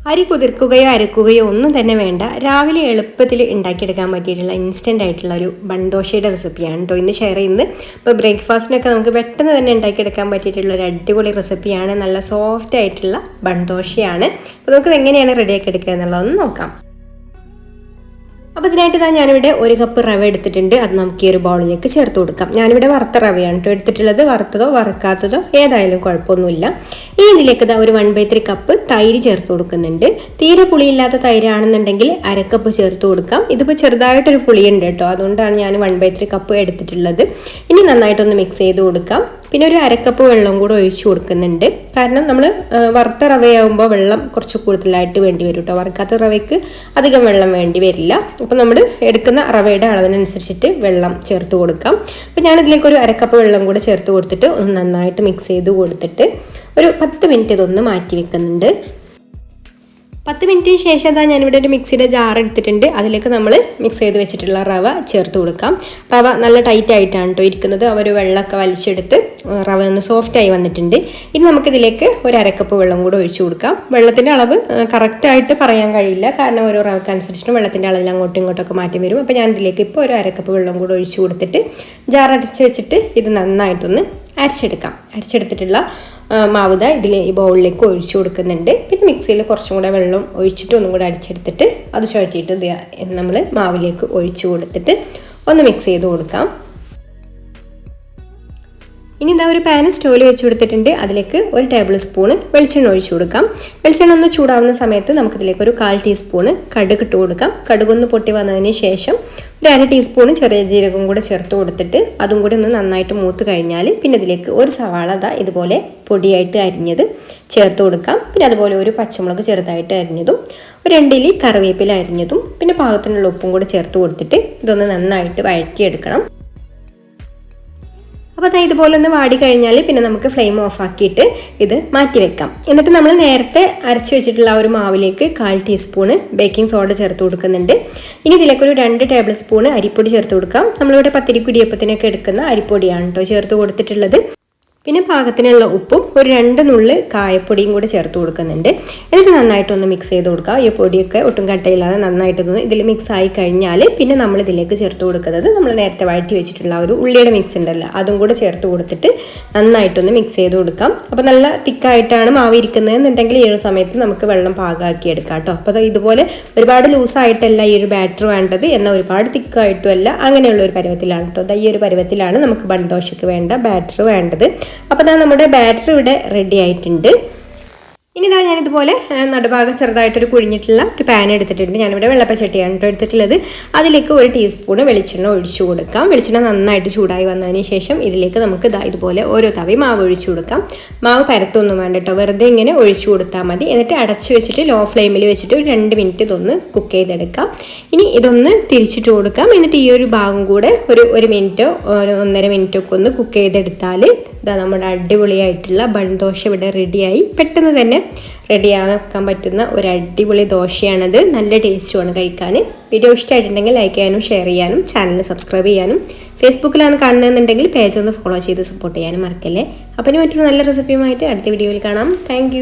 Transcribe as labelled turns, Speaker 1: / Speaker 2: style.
Speaker 1: അരി കുതിർക്കുകയോ അരക്കുകയോ ഒന്നും തന്നെ വേണ്ട. രാവിലെ എളുപ്പത്തിൽ ഉണ്ടാക്കിയെടുക്കാൻ പറ്റിയിട്ടുള്ള ഇൻസ്റ്റൻ്റ് ആയിട്ടുള്ള ഒരു ബൺദോശയുടെ റെസിപ്പിയാണ് കേട്ടോ ഇന്ന് ഷെയർ ചെയ്യുന്നത്. ഇപ്പോൾ ബ്രേക്ക്ഫാസ്റ്റിനൊക്കെ നമുക്ക് പെട്ടെന്ന് തന്നെ ഉണ്ടാക്കിയെടുക്കാൻ പറ്റിയിട്ടുള്ള ഒരു അടിപൊളി റെസിപ്പിയാണ്. നല്ല സോഫ്റ്റ് ആയിട്ടുള്ള ബൺദോശയാണ്. അപ്പോൾ നമുക്കത് എങ്ങനെയാണ് റെഡിയാക്കി എടുക്കുക എന്നുള്ളതൊന്ന് നോക്കാം. അപ്പോൾ ഇതിനായിട്ട് ഞാനിവിടെ 1 കപ്പ് റവ എടുത്തിട്ടുണ്ട്. അത് നമുക്ക് ഈ ഒരു ബൗളിലേക്ക് ചേർത്ത് കൊടുക്കാം. ഞാനിവിടെ വറുത്ത റവയാണ് കേട്ടോ എടുത്തിട്ടുള്ളത്. വറുത്തതോ വറുക്കാത്തതോ ഏതായാലും കുഴപ്പമൊന്നുമില്ല. ഇനി ഇതിലേക്ക് ഒരു 1/3 കപ്പ് തൈര് ചേർത്ത് കൊടുക്കുന്നുണ്ട്. തീരെ പുളിയില്ലാത്ത തൈരാണെന്നുണ്ടെങ്കിൽ 1/2 കപ്പ് ചേർത്ത് കൊടുക്കാം. ഇതിപ്പോൾ ചെറുതായിട്ടൊരു പുളിയുണ്ട് കേട്ടോ, അതുകൊണ്ടാണ് ഞാൻ 1/3 കപ്പ് എടുത്തിട്ടുള്ളത്. ഇനി നന്നായിട്ടൊന്ന് മിക്സ് ചെയ്ത് കൊടുക്കാം. പിന്നെ ഒരു 1/2 കപ്പ് വെള്ളം കൂടെ ഒഴിച്ച് കൊടുക്കുന്നുണ്ട്. കാരണം നമ്മൾ വറുത്ത റവയാകുമ്പോൾ വെള്ളം കുറച്ച് കൂടുതലായിട്ട് വേണ്ടി വരും കേട്ടോ. വറുക്കാത്ത റവയ്ക്ക് അധികം വെള്ളം വേണ്ടി വരില്ല. അപ്പോൾ നമ്മൾ എടുക്കുന്ന റവയുടെ അളവിനനുസരിച്ചിട്ട് വെള്ളം ചേർത്ത് കൊടുക്കാം. അപ്പോൾ ഞാനിതിലേക്ക് ഒരു 1/2 കപ്പ് വെള്ളം കൂടെ ചേർത്ത് കൊടുത്തിട്ട് ഒന്ന് നന്നായിട്ട് മിക്സ് ചെയ്ത് കൊടുത്തിട്ട് ഒരു 10 മിനിറ്റ് ഇതൊന്ന് മാറ്റി വെക്കുന്നുണ്ട്. 10 മിനിറ്റിന് ശേഷം ഞാനിവിടെ ഒരു മിക്സിയുടെ ജാർ എടുത്തിട്ടുണ്ട്. അതിലേക്ക് നമ്മൾ മിക്സ് ചെയ്ത് വെച്ചിട്ടുള്ള റവ ചേർത്ത് കൊടുക്കാം. റവ നല്ല ടൈറ്റ് ആയിട്ടാണ് കേട്ടോ ഇരിക്കുന്നത്. ഒരു വെള്ളമൊക്കെ വലിച്ചെടുത്ത് റവ ഒന്ന് സോഫ്റ്റായി വന്നിട്ടുണ്ട്. ഇനി നമുക്കിതിലേക്ക് ഒരു 1/2 കപ്പ് വെള്ളം കൂടെ ഒഴിച്ചു കൊടുക്കാം. വെള്ളത്തിൻ്റെ അളവ് കറക്റ്റായിട്ട് പറയാൻ കഴിയില്ല, കാരണം ഓരോ റവക്ക് അനുസരിച്ചിട്ടും വെള്ളത്തിൻ്റെ അളവിൽ അങ്ങോട്ടും ഇങ്ങോട്ടൊക്കെ മാറ്റം വരും. അപ്പോൾ ഞാനിതിലേക്ക് ഇപ്പോൾ ഒരു 1/2 കപ്പ് വെള്ളം കൂടെ ഒഴിച്ചു കൊടുത്തിട്ട് ജാർ അടച്ച് വെച്ചിട്ട് ഇത് നന്നായിട്ടൊന്ന് അരച്ചെടുക്കാം. അരച്ചെടുത്തിട്ടുള്ള മാവ് ഇതിൽ ഈ ബൗളിലേക്ക് ഒഴിച്ചു കൊടുക്കുന്നുണ്ട്. പിന്നെ മിക്സിയിൽ കുറച്ചും കൂടെ വെള്ളം ഒഴിച്ചിട്ട് ഒന്നും കൂടെ അടിച്ചെടുത്തിട്ട് അത് ചുഴറ്റിയിട്ട് നമ്മൾ മാവിലേക്ക് ഒഴിച്ചു കൊടുത്തിട്ട് ഒന്ന് മിക്സ് ചെയ്ത് കൊടുക്കാം. ഇനി ഒരു പാൻ സ്റ്റോവിൽ വെച്ച് കൊടുത്തിട്ടുണ്ട്. അതിലേക്ക് 1 ടേബിൾ സ്പൂണ് വെളിച്ചെണ്ണ ഒഴിച്ചു കൊടുക്കാം. വെളിച്ചെണ്ണ ഒന്ന് ചൂടാവുന്ന സമയത്ത് നമുക്കിതിലേക്ക് ഒരു 1/4 ടീസ്പൂണ് കടുക് ഇട്ട് കൊടുക്കാം. കടുകൊന്ന് പൊട്ടി വന്നതിന് ശേഷം ഒരു 1/2 ടീസ്പൂണ് ചെറിയ ജീരകം കൂടെ ചേർത്ത് കൊടുത്തിട്ട് അതും കൂടി ഒന്ന് നന്നായിട്ട് മൂത്ത് കഴിഞ്ഞാൽ പിന്നെ ഇതിലേക്ക് ഒരു സവാള ഇതുപോലെ പൊടിയായിട്ട് അരിഞ്ഞത് ചേർത്ത് കൊടുക്കാം. പിന്നെ അതുപോലെ ഒരു പച്ചമുളക് ചെറുതായിട്ട് അരിഞ്ഞതും ഒരു 2 ഇല്ലി കറിവേപ്പില അരിഞ്ഞതും പിന്നെ പാകത്തിനുള്ള ഉപ്പും കൂടെ ചേർത്ത് കൊടുത്തിട്ട് ഇതൊന്ന് നന്നായിട്ട് വഴറ്റിയെടുക്കണം. അപ്പോൾ ഇതുപോലെ ഒന്ന് വാടി കഴിഞ്ഞാൽ പിന്നെ നമുക്ക് ഫ്ലെയിം ഓഫ് ആക്കിയിട്ട് ഇത് മാറ്റി വെക്കാം. എന്നിട്ട് നമ്മൾ നേരത്തെ അരച്ച് വെച്ചിട്ടുള്ള ഒരു മാവിലേക്ക് 1/4 ടീസ്പൂണ് ബേക്കിംഗ് സോഡ ചേർത്ത് കൊടുക്കുന്നുണ്ട്. ഇനി ഇതിലേക്ക് ഒരു 2 ടേബിൾ സ്പൂണ് അരിപ്പൊടി ചേർത്ത് കൊടുക്കാം. നമ്മളിവിടെ പത്തിരിക്ക് ഇടിയപ്പത്തിനൊക്കെ എടുക്കുന്ന അരിപ്പൊടിയാണ് കേട്ടോ ചേർത്ത് കൊടുത്തിട്ടുള്ളത്. പിന്നെ പാകത്തിനുള്ള ഉപ്പും ഒരു 2 നുള്ള് കായപ്പൊടിയും കൂടി ചേർത്ത് കൊടുക്കുന്നുണ്ട്. എന്നിട്ട് നന്നായിട്ടൊന്ന് മിക്സ് ചെയ്ത് കൊടുക്കുക. ഈ പൊടിയൊക്കെ ഒട്ടും കട്ടയില്ലാതെ നന്നായിട്ടൊന്ന് ഇതിൽ മിക്സ് ആയി കഴിഞ്ഞാൽ പിന്നെ നമ്മൾ ഇതിലേക്ക് ചേർത്ത് കൊടുക്കുന്നത് നമ്മൾ നേരത്തെ വഴറ്റി വെച്ചിട്ടുള്ള ഒരു ഉള്ളിയുടെ മിക്സ് ഉണ്ടല്ലോ, അതും കൂടെ ചേർത്ത് കൊടുത്തിട്ട് നന്നായിട്ടൊന്ന് മിക്സ് ചെയ്ത് കൊടുക്കാം. അപ്പോൾ നല്ല തിക്കായിട്ടാണ് മാവ് ഇരിക്കുന്നതെന്നുണ്ടെങ്കിൽ ഈ ഒരു സമയത്ത് നമുക്ക് വെള്ളം പാകമാക്കി എടുക്കാം കേട്ടോ. അപ്പോൾ ഇതുപോലെ ഒരുപാട് ലൂസായിട്ടല്ല ഈ ഒരു ബാറ്റർ വേണ്ടത്, എന്നാൽ ഒരുപാട് തിക്കായിട്ടും അല്ല, അങ്ങനെയുള്ള ഒരു പരുവത്തിലാണ് കേട്ടോ. ഈ ഒരു പരുവത്തിലാണ് നമുക്ക് ബൺദോശയ്ക്ക് വേണ്ട ബാറ്റർ വേണ്ടത്. അപ്പോൾ നമ്മുടെ ബാറ്റർ ഇവിടെ റെഡി ആയിട്ടുണ്ട്. ഇനി ഞാനിതുപോലെ നടുഭാഗം ചെറുതായിട്ടൊരു കുഴിഞ്ഞിട്ടുള്ള ഒരു പാൻ എടുത്തിട്ടുണ്ട്. ഞാനിവിടെ വെള്ളപ്പച്ചട്ടിയാണ് കേട്ടോ എടുത്തിട്ടുള്ളത്. അതിലേക്ക് 1 ടീസ്പൂണ് വെളിച്ചെണ്ണ ഒഴിച്ചു കൊടുക്കാം. വെളിച്ചെണ്ണ നന്നായിട്ട് ചൂടായി വന്നതിന് ശേഷം ഇതിലേക്ക് നമുക്ക് ഇതുപോലെ ഓരോ തവി മാവ് ഒഴിച്ചു കൊടുക്കാം. മാവ് പരത്തൊന്നും വേണ്ട കേട്ടോ, വെറുതെ ഇങ്ങനെ ഒഴിച്ചു കൊടുത്താൽ മതി. എന്നിട്ട് അടച്ചു വെച്ചിട്ട് ലോ ഫ്ലെയിമിൽ വെച്ചിട്ട് ഒരു 2 മിനിറ്റ് ഇതൊന്ന് കുക്ക് ചെയ്തെടുക്കാം. ഇനി ഇതൊന്ന് തിരിച്ചിട്ട് കൊടുക്കാം. എന്നിട്ട് ഈ ഒരു ഭാഗം കൂടെ ഒരു 1 മിനിറ്റോ 1.5 മിനിറ്റോ ഒക്കെ ഒന്ന് കുക്ക് ചെയ്തെടുത്താൽ നമ്മുടെ അടിപൊളിയായിട്ടുള്ള ബൺദോശ ഇവിടെ റെഡിയായി. പെട്ടെന്ന് തന്നെ റെഡിയാക്കാൻ പറ്റുന്ന ഒരു അടിപൊളി ദോശയാണത്. നല്ല ടേസ്റ്റുമാണ് കഴിക്കാൻ. വീഡിയോ ഇഷ്ടമായിട്ടുണ്ടെങ്കിൽ ലൈക്ക് ചെയ്യാനും ഷെയർ ചെയ്യാനും ചാനൽ സബ്സ്ക്രൈബ് ചെയ്യാനും ഫേസ്ബുക്കിലാണ് കാണുന്നതെന്നുണ്ടെങ്കിൽ പേജ് ഒന്ന് ഫോളോ ചെയ്ത് സപ്പോർട്ട് ചെയ്യാനും മറക്കല്ലേ. അപ്പം മറ്റൊരു നല്ല റെസിപ്പിയുമായിട്ട് അടുത്ത വീഡിയോയിൽ കാണാം. താങ്ക്